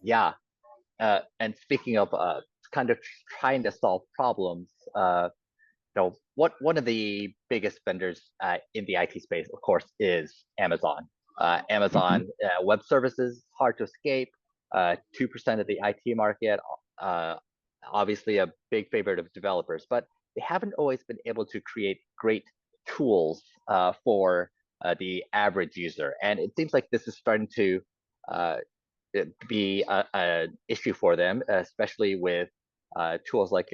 Yeah. And speaking of kind of trying to solve problems, what one of the biggest vendors in the IT space, of course, is Amazon. Hmm. Amazon Web Services, hard to escape. 2% of the IT market, uh, obviously a big favorite of developers, but they haven't always been able to create great tools for the average user. And it seems like this is starting to uh, be an issue for them, especially with tools like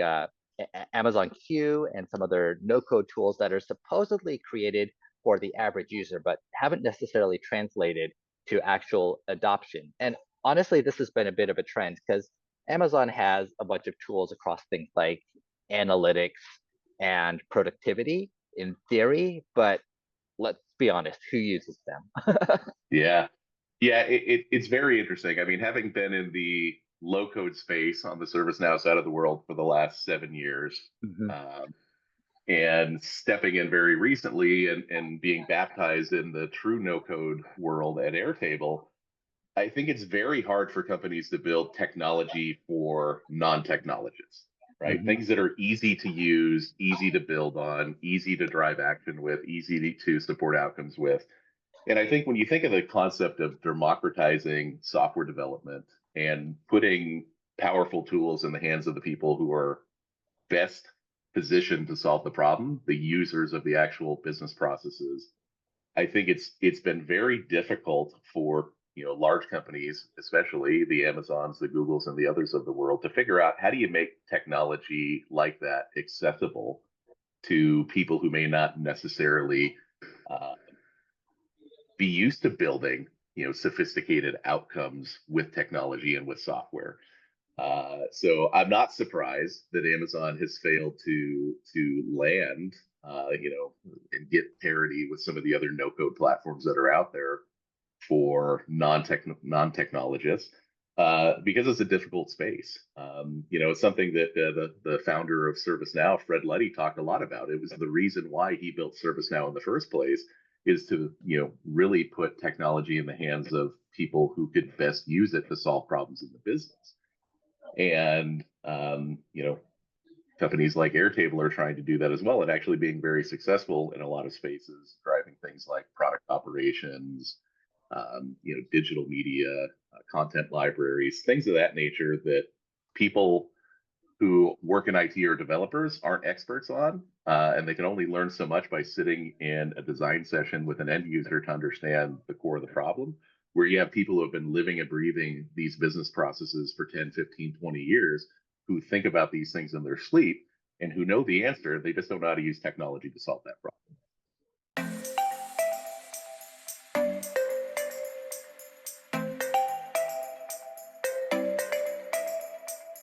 Amazon Q and some other no-code tools that are supposedly created for the average user, but haven't necessarily translated to actual adoption. And honestly, this has been a bit of a trend because Amazon has a bunch of tools across things like analytics and productivity in theory, but let's be honest, who uses them? Yeah. Yeah, it's very interesting. I mean, having been in the low code space on the ServiceNow side of the world for the last 7 years, Mhm. um, and stepping in very recently and being baptized in the true no code world at Airtable, I think it's very hard for companies to build technology for non-technologists, right? Mhm. Things that are easy to use, easy to build on, easy to drive action with, easy to support outcomes with. And I think when you think of the concept of democratizing software development and putting powerful tools in the hands of the people who are best positioned to solve the problem, the users of the actual business processes, I think it's been very difficult for large companies, especially the Amazons, the Googles, and the others of the world, to figure out how do you make technology like that accessible to people who may not necessarily uh, be used to building sophisticated outcomes with technology and with software. So I'm not surprised that Amazon has failed to land, and get parity with some of the other no-code platforms that are out there for non-technologists, because it's a difficult space. It's something that the founder of ServiceNow, Fred Luddy, talked a lot about. It was the reason why he built ServiceNow in the first place, is to really put technology in the hands of people who could best use it to solve problems in the business. And companies like Airtable are trying to do that as well, and actually being very successful in a lot of spaces, driving things like product operations, digital media, content libraries, things of that nature that people who work in IT or developers aren't experts on, and they can only learn so much by sitting in a design session with an end user to understand the core of the problem. Where you have people who have been living and breathing these business processes for 10, 15, 20 years, who think about these things in their sleep and who know the answer, they just don't know how to use technology to solve that problem.